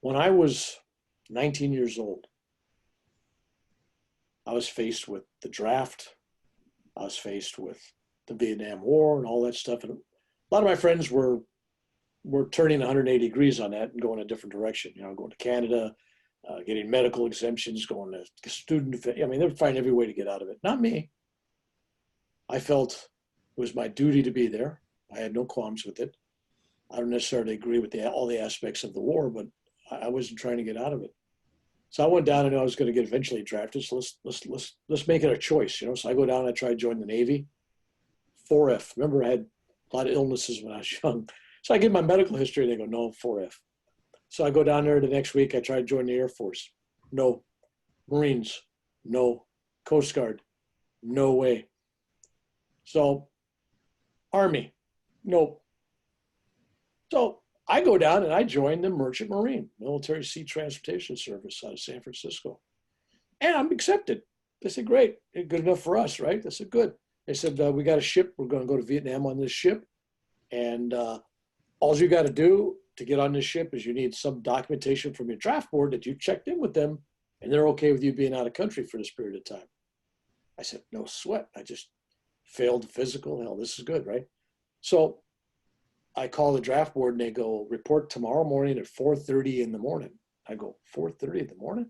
When I was 19 years old, I was faced with the draft. I was faced with the Vietnam War and all that stuff. And a lot of my friends were turning 180 degrees on that and going a different direction. Going to Canada, getting medical exemptions, going to student. I mean, they were finding every way to get out of it. Not me. I felt it was my duty to be there. I had no qualms with it. I don't necessarily agree with all the aspects of the war, but I wasn't trying to get out of it. So I went down and I was going to get eventually drafted. So let's make it a choice. So I go down and I try to join the Navy. 4F. Remember, I had a lot of illnesses when I was young. So I give my medical history. They go, no, 4F. So I go down there the next week. I try to join the Air Force. No. Marines. No. Coast Guard. No way. So Army. No. So I go down and I join the Merchant Marine, Military Sea Transportation Service out of San Francisco. And I'm accepted. They said, great. Good enough for us, right? I said, good. They said, we got a ship. We're going to go to Vietnam on this ship. And all you got to do to get on this ship is you need some documentation from your draft board that you checked in with them and they're okay with you being out of country for this period of time. I said, no sweat. I just failed the physical. Hell, this is good, right? So I call the draft board and they go, report tomorrow morning at 4:30 in the morning. I go, 4:30 in the morning?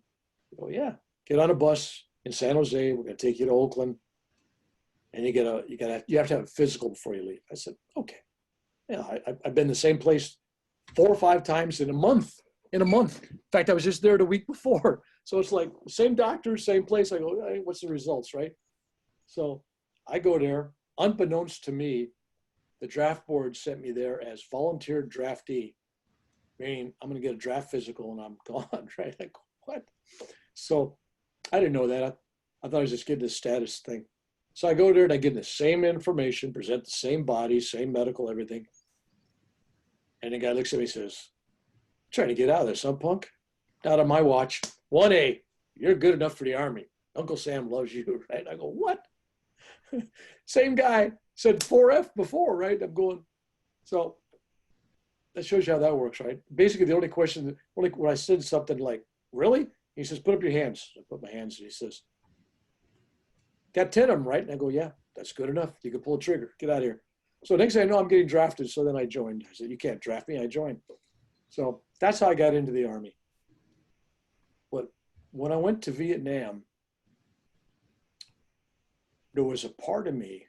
They go, yeah. Get on a bus in San Jose. We're going to take you to Oakland. And you have to have a physical before you leave. I said, okay. Yeah, I've been the same place 4 or 5 times in a month. In fact, I was just there the week before. So it's like same doctor, same place. I go, hey, what's the results, right? So I go there. Unbeknownst to me, the draft board sent me there as volunteer draftee, meaning I'm going to get a draft physical and I'm gone, right? I go, what? So I didn't know that. I thought I was just getting this status thing. So I go there and I give the same information, present the same body, same medical, everything. And the guy looks at me and says, trying to get out of this, huh, punk? Not on my watch. 1A, you're good enough for the Army. Uncle Sam loves you, right? I go, what? Same guy said 4F before, right? I'm going, so that shows you how that works, right? Basically, the only question, when I said something like, really? He says, put up your hands. I put my hands and he says, got 10 of them, right? And I go, yeah, that's good enough. You can pull a trigger. Get out of here. So next thing I know, I'm getting drafted. So then I joined. I said, you can't draft me. I joined. So that's how I got into the Army. But when I went to Vietnam, there was a part of me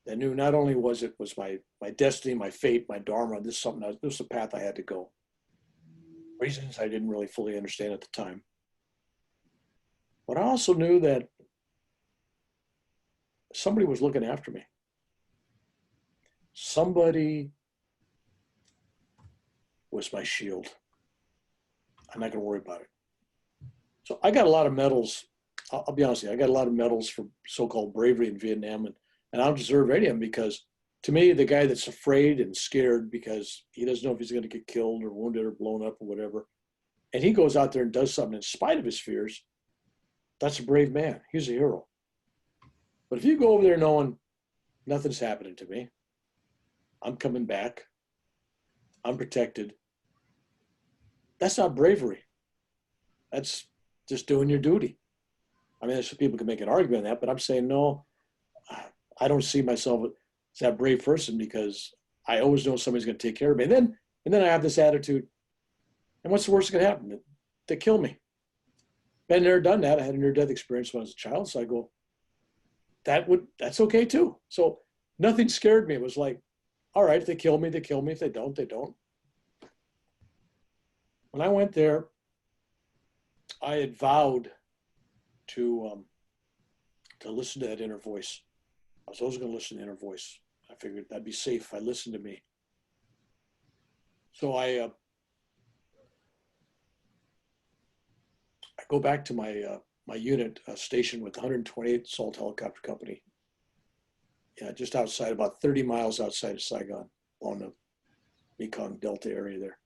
that knew not only was my destiny, my fate, my dharma, this was the path I had to go. Reasons I didn't really fully understand at the time. But I also knew that somebody was looking after me. Somebody was my shield. I'm not going to worry about it. So I got a lot of medals. I'll be honest with you. I got a lot of medals for so-called bravery in Vietnam, and I don't deserve any of them because, to me, the guy that's afraid and scared because he doesn't know if he's going to get killed or wounded or blown up or whatever, and he goes out there and does something in spite of his fears, that's a brave man. He's a hero. But if you go over there knowing nothing's happening to me, I'm coming back, I'm protected, that's not bravery. That's just doing your duty. I mean, some people can make an argument on that, but I'm saying, no, I don't see myself as that brave person because I always know somebody's going to take care of me. And then I have this attitude, and what's the worst that can happen? They kill me. Been there, done that. I had a near-death experience when I was a child, so I go, that's okay too. So nothing scared me. It was like, all right, if they kill me, they kill me. If they don't, they don't. When I went there, I had vowed to listen to that inner voice. I was always going to listen to the inner voice. I figured that'd be safe if I listened to me. So I go back to my unit station with the 128th Assault Helicopter Company. Yeah, just outside, about 30 miles outside of Saigon, on the Mekong Delta area there.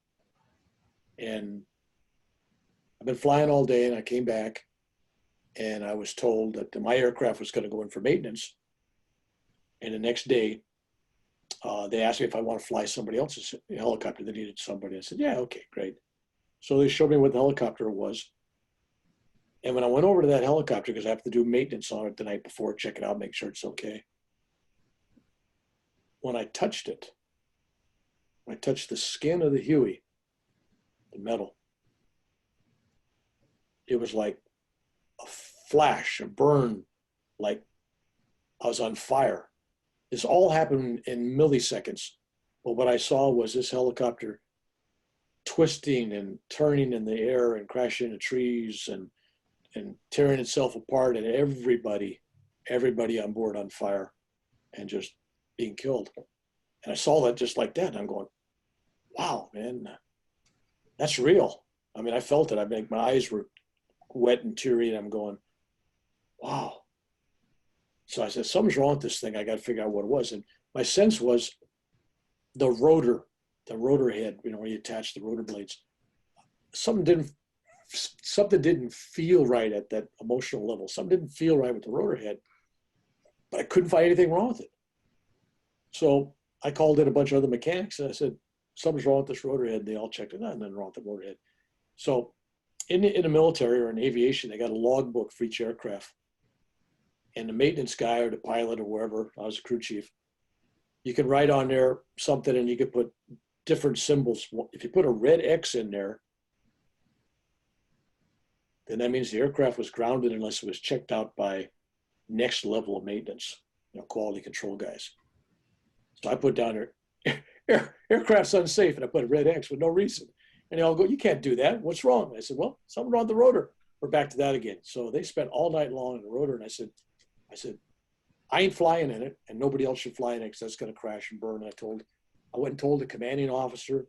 And I've been flying all day, and I came back, and I was told that my aircraft was going to go in for maintenance. And the next day, they asked me if I want to fly somebody else's helicopter. They needed somebody. I said, yeah, okay, great. So they showed me what the helicopter was. And when I went over to that helicopter, because I have to do maintenance on it the night before, check it out, make sure it's okay. When I touched it, I touched the skin of the Huey, the metal. It was like a flash, a burn, like I was on fire. This all happened in milliseconds. But what I saw was this helicopter twisting and turning in the air and crashing into trees and tearing itself apart, and everybody on board on fire and just being killed. And I saw that just like that. And I'm going, wow, man, that's real. I mean, I felt it. I mean, my eyes were wet and teary, and I'm going, wow. So I said, something's wrong with this thing. I got to figure out what it was. And my sense was the rotor head, you know, where you attach the rotor blades. Something didn't feel right at that emotional level. Something didn't feel right with the rotor head, but I couldn't find anything wrong with it. So I called in a bunch of other mechanics and I said, something's wrong with this rotor head. They all checked it out, and then wrong with the rotor head. So in the military or in aviation, they got a logbook for each aircraft. And the maintenance guy or the pilot or wherever, I was a crew chief, you can write on there something and you could put different symbols. If you put a red X in there, then that means the aircraft was grounded unless it was checked out by next level of maintenance, you know, quality control guys. So I put down there, aircraft's unsafe, and I put a red X with no reason. And they all go, you can't do that. What's wrong? I said, well, something wrong with the rotor. We're back to that again. So they spent all night long on the rotor, and I said, I ain't flying in it, and nobody else should fly in it because that's going to crash and burn. And I went and told the commanding officer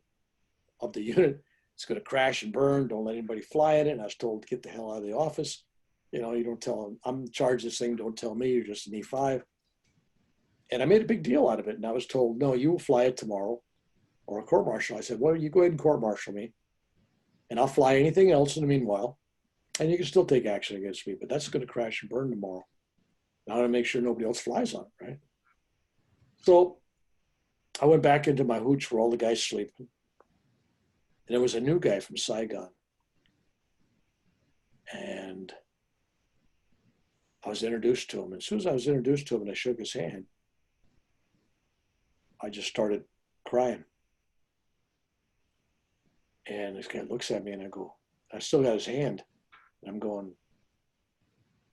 of the unit, it's going to crash and burn. Don't let anybody fly in it. And I was told to get the hell out of the office. You know, you don't tell them, I'm in charge of this thing. Don't tell me, you're just an E5. And I made a big deal out of it. And I was told, no, you will fly it tomorrow or a court martial. I said, well, you go ahead and court martial me, and I'll fly anything else in the meanwhile. And you can still take action against me, but that's going to crash and burn tomorrow. I want to make sure nobody else flies on it, right? So I went back into my hooch where all the guys sleeping. And there was a new guy from Saigon. And I was introduced to him. And as soon as I was introduced to him and I shook his hand, I just started crying. And this guy looks at me and I go, I still got his hand. And I'm going,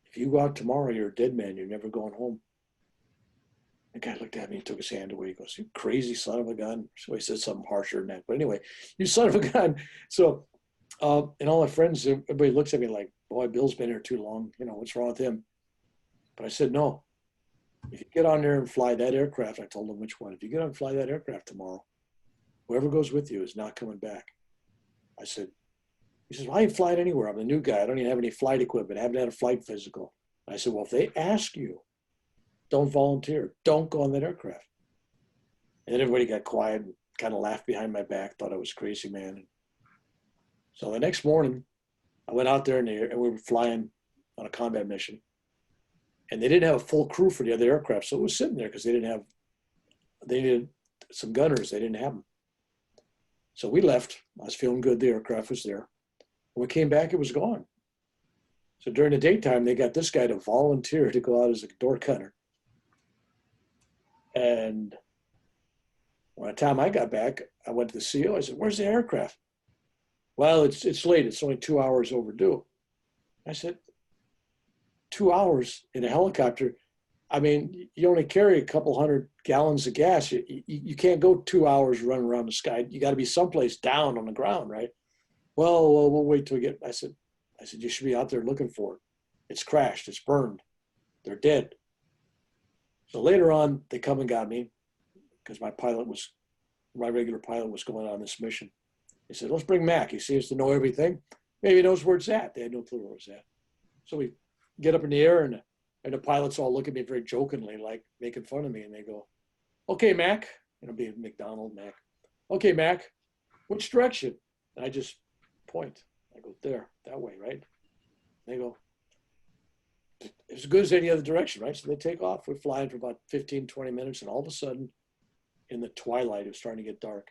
if you go out tomorrow, you're a dead man. You're never going home. The guy looked at me and took his hand away. He goes, you crazy son of a gun. So he said something harsher than that. But anyway, you son of a gun. So, and all my friends, everybody looks at me like, boy, Bill's been here too long. You know, what's wrong with him? But I said, no. If you get on there and fly that aircraft, I told him which one. If you get on and fly that aircraft tomorrow, whoever goes with you is not coming back. I said, he says, well, I ain't flying anywhere. I'm a new guy. I don't even have any flight equipment. I haven't had a flight physical. I said, well, if they ask you, don't volunteer. Don't go on that aircraft. And then everybody got quiet and kind of laughed behind my back, thought I was crazy, man. And so the next morning, I went out there and we were flying on a combat mission. And they didn't have a full crew for the other aircraft. So it was sitting there because they needed some gunners. They didn't have them. So we left. I was feeling good. The aircraft was there. When we came back, it was gone. So during the daytime, they got this guy to volunteer to go out as a door cutter. And by the time I got back, I went to the CEO. I said, where's the aircraft? Well, it's late. It's only 2 hours overdue. I said, 2 hours in a helicopter? I mean, you only carry a couple 100 gallons of gas. You can't go 2 hours running around the sky. You got to be someplace down on the ground, right? Well, we'll wait till we get, I said, you should be out there looking for it. It's crashed. It's burned. They're dead. So later on, they come and got me because my regular pilot was going on this mission. They said, let's bring Mac. He seems to know everything. Maybe he knows where it's at. They had no clue where it's at. So we get up in the air and the pilots all look at me very jokingly, like making fun of me. And they go, okay, Mac, it'll be McDonald, Mac. Okay, Mac, which direction? And I just point. I go, there, that way, right? They go, as good as any other direction, right? So they take off. We're flying for about 15, 20 minutes. And all of a sudden, in the twilight, it was starting to get dark.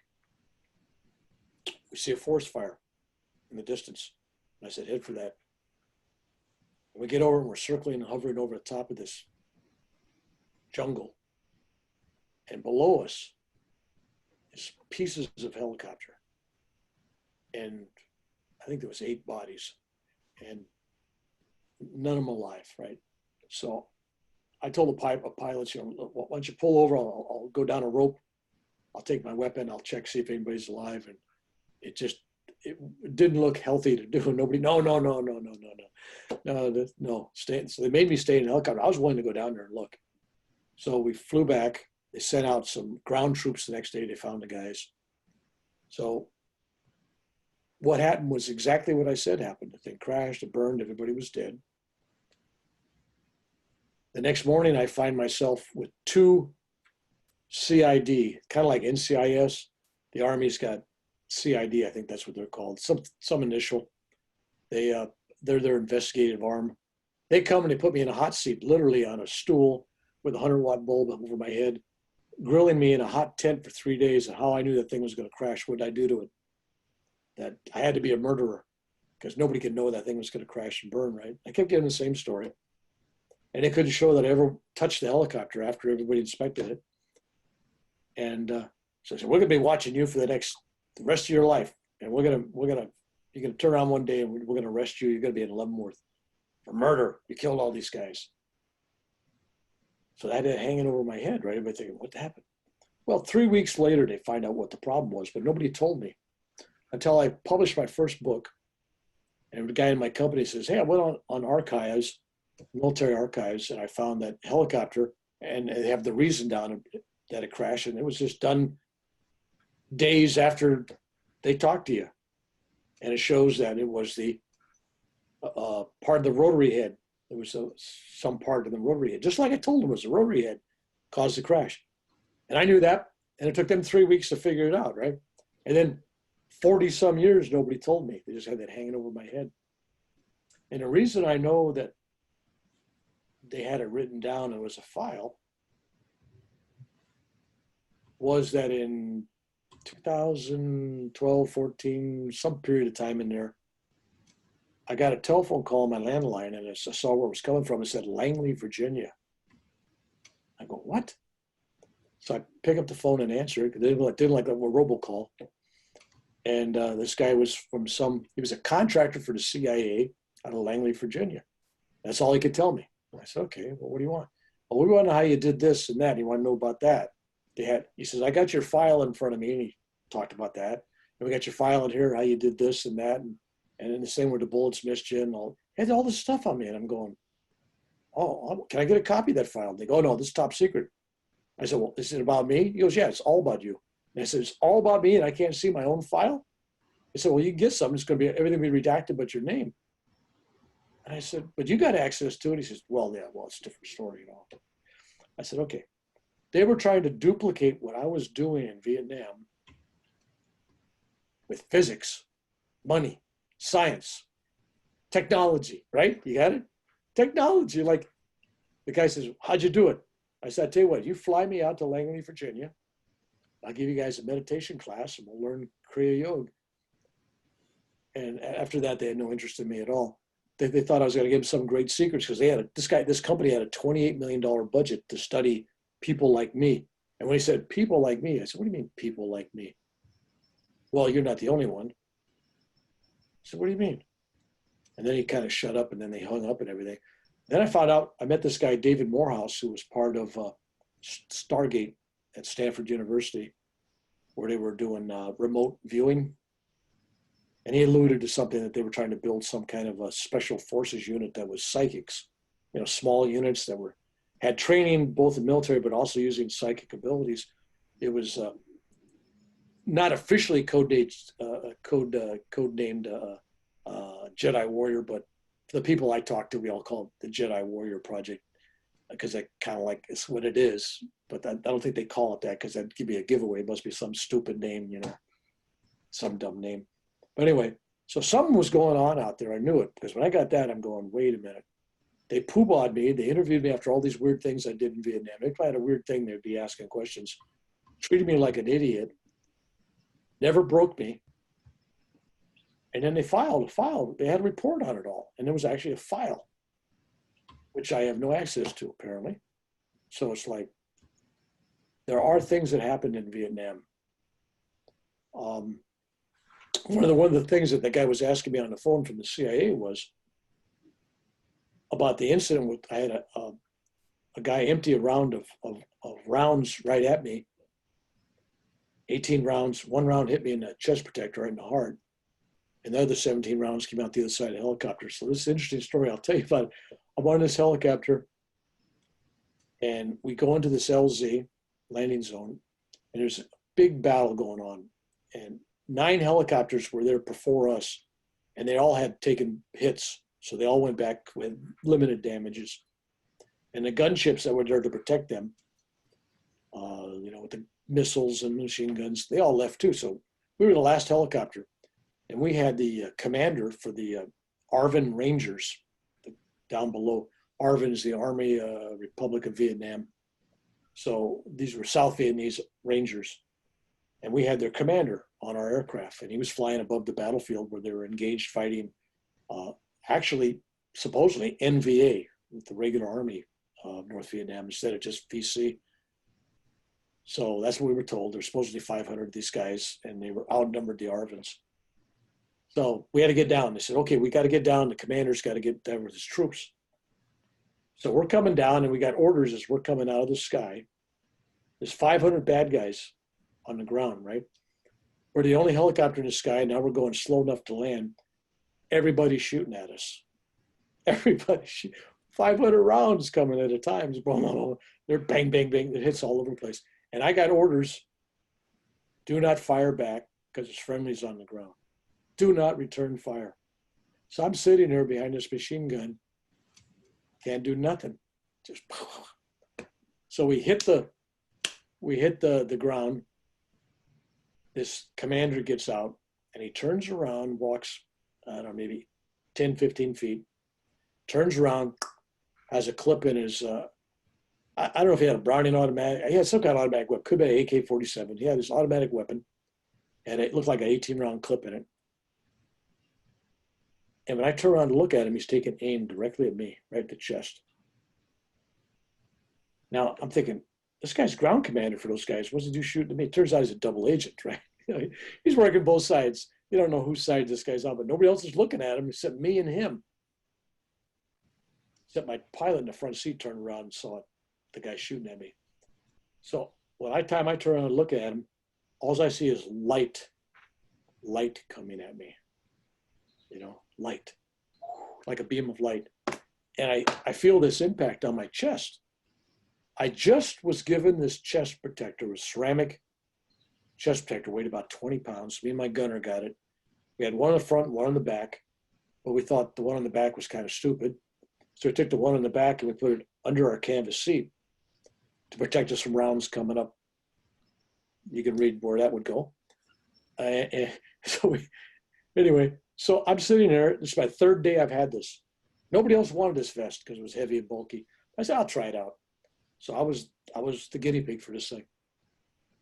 We see a forest fire. in the distance. And I said, head for that. And we get over and we're circling and hovering over the top of this jungle. And below us is pieces of helicopter. And I think there was 8 bodies and none of them alive, right? So I told the pilots, you know, why don't you pull over? I'll go down a rope. I'll take my weapon. I'll check, see if anybody's alive. And it didn't look healthy to do. Nobody, no. So they made me stay in the helicopter. I was willing to go down there and look. So we flew back. They sent out some ground troops the next day. They found the guys. So what happened was exactly what I said happened. The thing crashed, it burned, everybody was dead. The next morning, I find myself with 2 CID, kind of like NCIS. The Army's got CID, I think that's what they're called, some initial. They're their investigative arm. They come and they put me in a hot seat, literally on a stool with a 100-watt bulb over my head, grilling me in a hot tent for 3 days and how I knew that thing was going to crash. What did I do to it? That I had to be a murderer because nobody could know that thing was going to crash and burn, right? I kept getting the same story. And they couldn't show that I ever touched the helicopter after everybody inspected it. And so I said, we're going to be watching you for the rest of your life. And you're going to turn around one day and we're going to arrest you. You're going to be in Leavenworth for murder. You killed all these guys. So I had it hanging over my head, right? Everybody thinking, what happened? Well, 3 weeks later, they find out what the problem was, but nobody told me until I published my first book. And the guy in my company says, hey, I went on archives, military archives, and I found that helicopter, and they have the reason down that it crashed, and it was just done days after they talked to you. And it shows that it was the part of the rotary head. There was some part of the rotary head, just like I told them it was the rotary head caused the crash. And I knew that, and it took them 3 weeks to figure it out, right? And then 40 some years, nobody told me. They just had that hanging over my head. And the reason I know that they had it written down and it was a file was that in 2012, 14, some period of time in there, I got a telephone call on my landline and I saw where it was coming from. It said Langley, Virginia. I go, what? So I pick up the phone and answer it because they didn't like a robocall. And this guy was he was a contractor for the CIA out of Langley, Virginia. That's all he could tell me. I said, okay, well, what do you want? Well, we want to know how you did this and that. You want to know about that? He says, I got your file in front of me, and he talked about that. And we got your file in here, how you did this and that. And then the same where the bullets missed you and all. He had all this stuff on me. And I'm going, oh, can I get a copy of that file? And they go, oh, no, this is top secret. I said, well, is it about me? He goes, yeah, it's all about you. And I said, it's all about me and I can't see my own file? He said, well, you can get something. It's going to be, everything will be redacted but your name. And I said, but you got access to it. He says, well, yeah, well, it's a different story, you know. I said, okay. They were trying to duplicate what I was doing in Vietnam with physics, money, science, technology, right? You got it? Technology. Like the guy says, how'd you do it? I said, I tell you what, you fly me out to Langley, Virginia. I'll give you guys a meditation class and we'll learn Kriya Yoga. And after that, they had no interest in me at all. They thought I was going to give them some great secrets because they had this company had a $28 million budget to study people like me. And when he said people like me, I said, what do you mean people like me? Well, you're not the only one. I said, what do you mean? And then he kind of shut up and then they hung up and everything. Then I found out, I met this guy, David Morehouse, who was part of Stargate at Stanford University, where they were doing remote viewing. And he alluded to something that they were trying to build some kind of a special forces unit that was psychics, you know, small units that had training both in military, but also using psychic abilities. It was not officially codenamed Jedi Warrior, but the people I talked to, we all call it the Jedi Warrior Project because I kind of like it's what it is. But I don't think they call it that because that'd give me a giveaway. It must be some stupid name, you know, some dumb name. But anyway, so something was going on out there. I knew it because when I got that, I'm going, wait a minute. They poobah'd me. They interviewed me after all these weird things I did in Vietnam. If I had a weird thing, they'd be asking questions. Treated me like an idiot. Never broke me. And then they filed a file. They had a report on it all. And there was actually a file, which I have no access to, apparently. So it's like, there are things that happened in Vietnam. One of the things that the guy was asking me on the phone from the CIA was about the incident with, I had a guy empty a round of rounds right at me, 18 rounds. One round hit me in the chest protector right in the heart. And the other 17 rounds came out the other side of the helicopter. So this is an interesting story I'll tell you about. I'm on this helicopter and we go into this LZ landing zone and there's a big battle going on. And 9 helicopters were there before us and they all had taken hits. So they all went back with limited damages. And the gunships that were there to protect them, with the missiles and machine guns, they all left too. So we were the last helicopter. And we had the commander for the Arvin Rangers down below. Arvin is the Army Republic of Vietnam. So these were South Vietnamese Rangers. And we had their commander on our aircraft. And he was flying above the battlefield where they were engaged fighting, actually, supposedly NVA, with the regular army of North Vietnam instead of just VC. So that's what we were told. There's supposedly 500 of these guys, and they were outnumbered the Arvins. So we had to get down. They said, okay, we got to get down. The commander's got to get down with his troops. So we're coming down, and we got orders as we're coming out of the sky. There's 500 bad guys on the ground, right? We're the only helicopter in the sky. Now we're going slow enough to land. Everybody's shooting at us. 500 rounds coming at a time. They're bang, bang, bang. It hits all over the place. And I got orders, do not fire back because it's friendlies on the ground. Do not return fire. So I'm sitting here behind this machine gun. Can't do nothing. Just so we hit the ground. This commander gets out and he turns around, walks, I don't know, maybe 10, 15 feet, turns around, has a clip in his, I don't know if he had a Browning automatic. He had some kind of automatic weapon, could be an AK-47. He had this automatic weapon and it looked like an 18-round clip in it. And when I turn around to look at him, he's taking aim directly at me, right at the chest. Now I'm thinking, this guy's ground commander for those guys. What's he do shooting at me? It turns out he's a double agent, right? He's working both sides. You don't know whose side this guy's on, but nobody else is looking at him except me and him. Except my pilot in the front seat turned around and saw the guy shooting at me. So when I turn around and look at him, all I see is light coming at me. Light, like a beam of light. And I feel this impact on my chest. I just was given this chest protector, a ceramic chest protector, weighed about 20 pounds. Me and my gunner got it. We had one on the front and one on the back, but we thought the one on the back was kind of stupid. So we took the one on the back and we put it under our canvas seat to protect us from rounds coming up. You can read where that would go. So I'm sitting there. This is my 3rd day I've had this. Nobody else wanted this vest because it was heavy and bulky. I said, I'll try it out. So I was the guinea pig for this thing.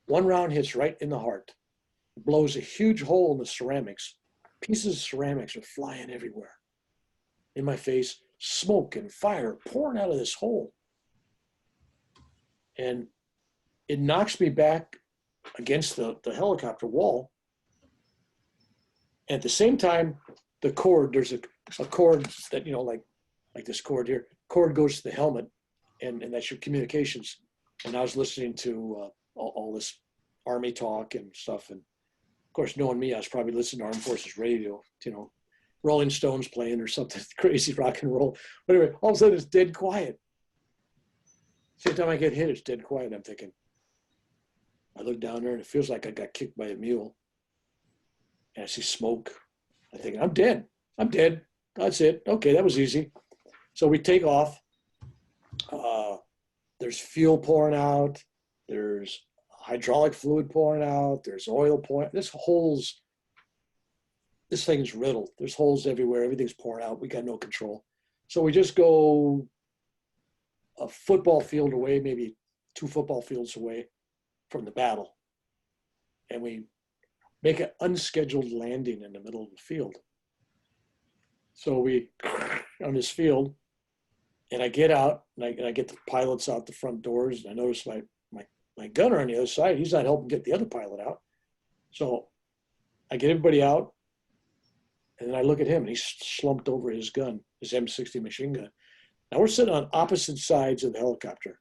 One round hits right in the heart, blows a huge hole in the ceramics. Pieces of ceramics are flying everywhere. In my face, smoke and fire pouring out of this hole. And it knocks me back against the helicopter wall. At the same time, the cord, there's a cord that, like this cord here, cord goes to the helmet. And that's your communications. And I was listening to all this Army talk and stuff. And of course, knowing me, I was probably listening to Armed Forces radio, Rolling Stones playing or something crazy rock and roll. But anyway, all of a sudden it's dead quiet. Same time I get hit, it's dead quiet. I'm thinking, I look down there and it feels like I got kicked by a mule. And I see smoke. I think, I'm dead. That's it. Okay, that was easy. So we take off. There's fuel pouring out. There's hydraulic fluid pouring out. There's oil pouring. This thing's riddled. There's holes everywhere. Everything's pouring out. We got no control. So we just go a football field away, maybe 2 football fields away from the battle. And we make an unscheduled landing in the middle of the field. So we on this field, and I get out and I get the pilots out the front doors. And I notice my gunner on the other side, he's not helping get the other pilot out. So I get everybody out, and then I look at him, and he's slumped over his gun, his M60 machine gun. Now we're sitting on opposite sides of the helicopter,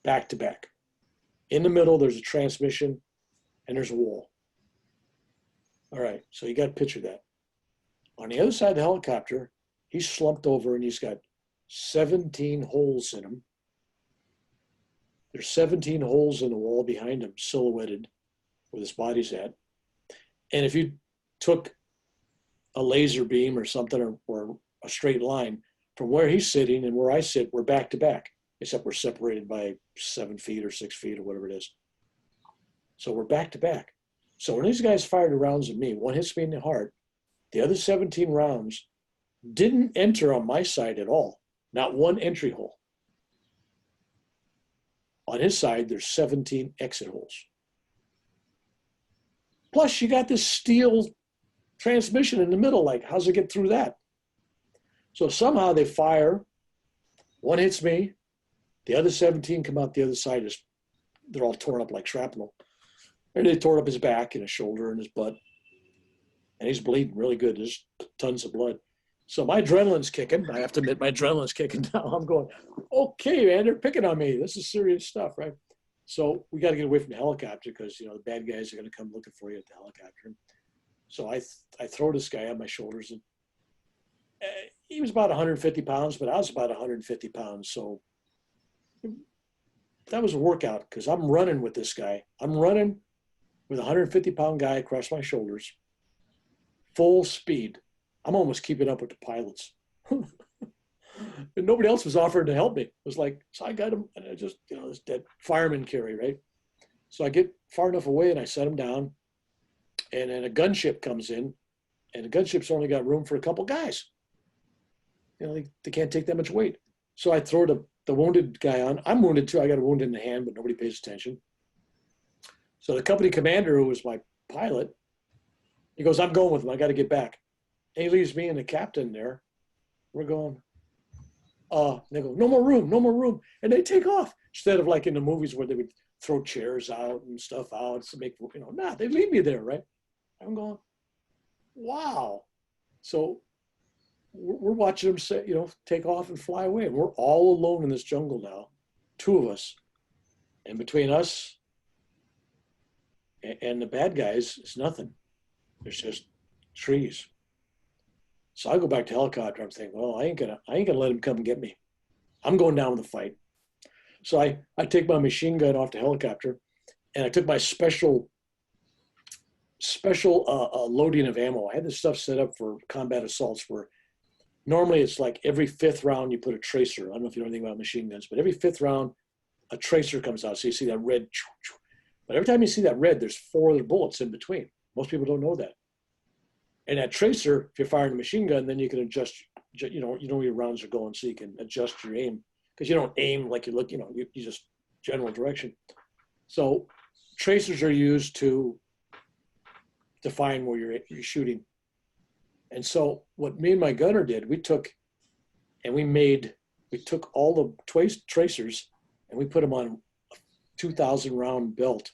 back to back. In the middle, there's a transmission, and there's a wall. All right, so you got to picture that. On the other side of the helicopter, he's slumped over, and he's got 17 holes in him. There's 17 holes in the wall behind him, silhouetted where his body's at. And if you took a laser beam or something, or a straight line from where he's sitting and where I sit, we're back to back, except we're separated by 7 feet or 6 feet or whatever it is. So we're back to back. So when these guys fired the rounds at me, one hits me in the heart, the other 17 rounds didn't enter on my side at all. Not one entry hole. On his side, there's 17 exit holes. Plus, you got this steel transmission in the middle. Like, how's it get through that? So somehow they fire. One hits me. The other 17 come out the other side. They're all torn up like shrapnel. And they tore up his back and his shoulder and his butt. And he's bleeding really good. There's tons of blood. So my adrenaline's kicking. I have to admit, my adrenaline's kicking now. I'm going, okay, man, they're picking on me. This is serious stuff, right? So we got to get away from the helicopter because, the bad guys are going to come looking for you at the helicopter. So I throw this guy on my shoulders. And he was about 150 pounds, but I was about 150 pounds. So that was a workout because I'm running with this guy. I'm running with a 150-pound guy across my shoulders, full speed. I'm almost keeping up with the pilots. And nobody else was offering to help me. It was like, so I got him, and I just, this dead fireman carry, right? So I get far enough away, and I set him down, and then a gunship comes in, and the gunship's only got room for a couple guys. They can't take that much weight. So I throw the wounded guy on. I'm wounded too. I got a wound in the hand, but nobody pays attention. So the company commander, who was my pilot, he goes, I'm going with him. I got to get back. And he leaves me and the captain there. We're going, they go, no more room, no more room. And they take off. Instead of like in the movies where they would throw chairs out and stuff out to make, they leave me there, right? I'm going, wow. So we're watching them say, take off and fly away. And we're all alone in this jungle now, 2 of us. And between us and the bad guys, it's nothing. There's just trees. So I go back to helicopter. I'm thinking, well, I ain't gonna let him come and get me. I'm going down with the fight. So I take my machine gun off the helicopter, and I took my special loading of ammo. I had this stuff set up for combat assaults where normally it's like every 5th round you put a tracer. I don't know if you know anything about machine guns, but every 5th round, a tracer comes out. So you see that red. But every time you see that red, there's 4 other bullets in between. Most people don't know that. And that tracer, if you're firing a machine gun, then you can adjust, you know where your rounds are going, so you can adjust your aim. Because you don't aim like you look, you just general direction. So tracers are used to define where you're shooting. And so what me and my gunner did, we took all the tracers and we put them on a 2,000 round belt.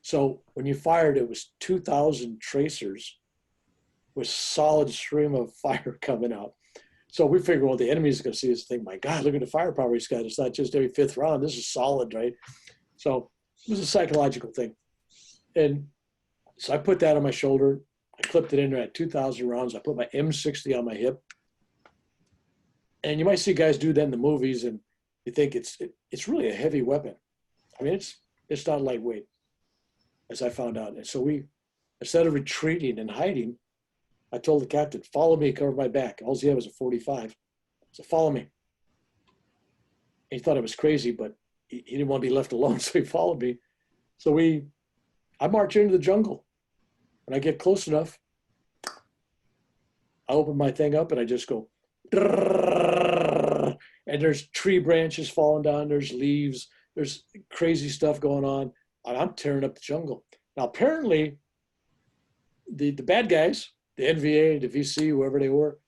So when you fired, it was 2,000 tracers with solid stream of fire coming out. So we figured, well, the enemy's going to see this thing. My God, look at the firepower he's got. It's not just every 5th round. This is solid, right? So it was a psychological thing. And so I put that on my shoulder. I clipped it in there at 2,000 rounds. I put my M60 on my hip. And you might see guys do that in the movies, and you think it's really a heavy weapon. I mean, it's not lightweight, as I found out. And so instead of retreating and hiding, I told the captain, follow me, cover my back. All he had was a 45. So follow me. He thought I was crazy, but he didn't want to be left alone, so he followed me. So I march into the jungle. When I get close enough, I open my thing up and I just go, and there's tree branches falling down, there's leaves, there's crazy stuff going on, and I'm tearing up the jungle. Now, apparently, the bad guys, the NVA, the VC, whoever they were,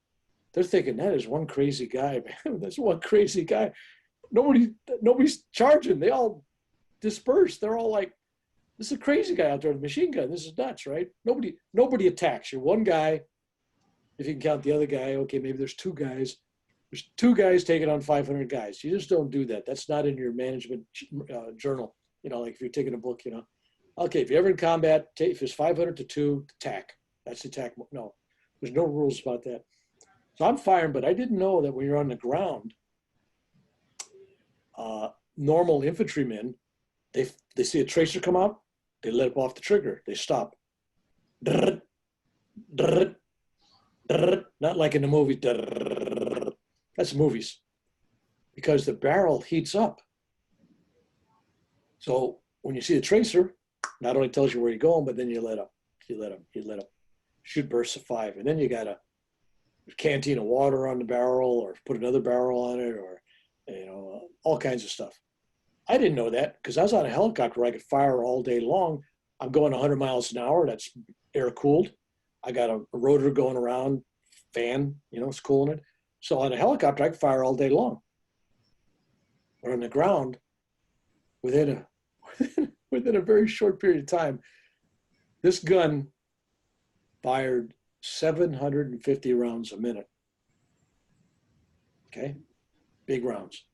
they're thinking that is one crazy guy, man. That's one crazy guy. Nobody's charging. They all disperse. They're all like, this is a crazy guy out there with a machine gun. This is nuts, right? Nobody attacks. You're one guy. If you can count the other guy, okay, maybe there's two guys. There's two guys taking on 500 guys. You just don't do that. That's not in your management journal. Like if you're taking a book, okay, if you're ever in combat, if it's 500 to 2, attack. That's the attack. No, there's no rules about that. So I'm firing, but I didn't know that when you're on the ground, normal infantrymen, they see a tracer come out, they let off the trigger, they stop. Not like in the movie. That's movies. Because the barrel heats up. So when you see the tracer, not only tells you where you're going, but then you let up. You let them shoot bursts of 5. And then you got a canteen of water on the barrel or put another barrel on it or, all kinds of stuff. I didn't know that because I was on a helicopter. I could fire all day long. I'm going 100 miles an hour. That's air cooled. I got a rotor going around, fan, it's cooling it. So on a helicopter, I could fire all day long. But on the ground, within a very short period of time, this gun fired 750 rounds a minute. Okay, big rounds.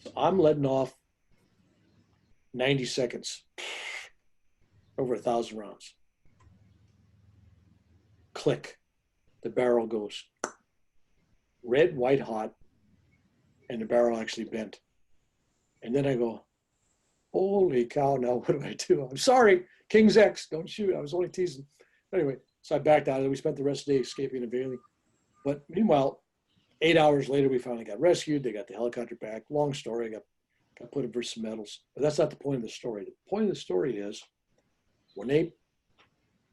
So I'm letting off 90 seconds, over 1,000 rounds. Click, the barrel goes red, white, hot, and the barrel actually bent. And then I go, holy cow, now what do I do? I'm sorry, King's X, don't shoot. I was only teasing. Anyway, so I backed out and we spent the rest of the day escaping and bailing. But meanwhile, 8 hours later, we finally got rescued. They got the helicopter back. Long story, I got put in for some medals. But that's not the point of the story. The point of the story is when they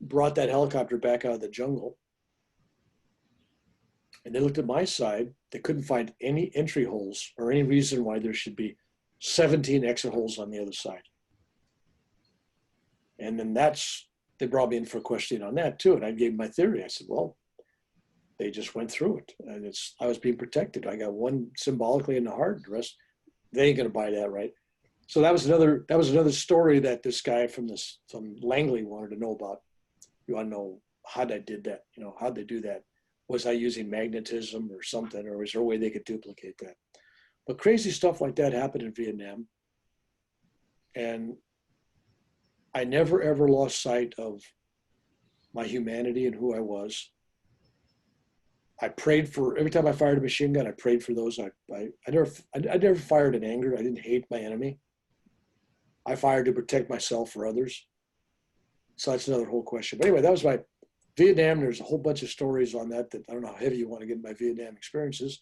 brought that helicopter back out of the jungle and they looked at my side, they couldn't find any entry holes or any reason why there should be 17 exit holes on the other side. And then they brought me in for a question on that too. And I gave my theory. I said, well, they just went through it. And I was being protected. I got one symbolically in the heart. The rest, they ain't gonna buy that, right? So that was another story that this guy from Langley wanted to know about. You want to know how I did that? How'd they do that? Was I using magnetism or something, or was there a way they could duplicate that? But crazy stuff like that happened in Vietnam. And I never, ever lost sight of my humanity and who I was. I prayed for, every time I fired a machine gun, I prayed for those. I never fired in anger. I didn't hate my enemy. I fired to protect myself or others. So that's another whole question. But anyway, that was my Vietnam. There's a whole bunch of stories on that I don't know how heavy you want to get in my Vietnam experiences.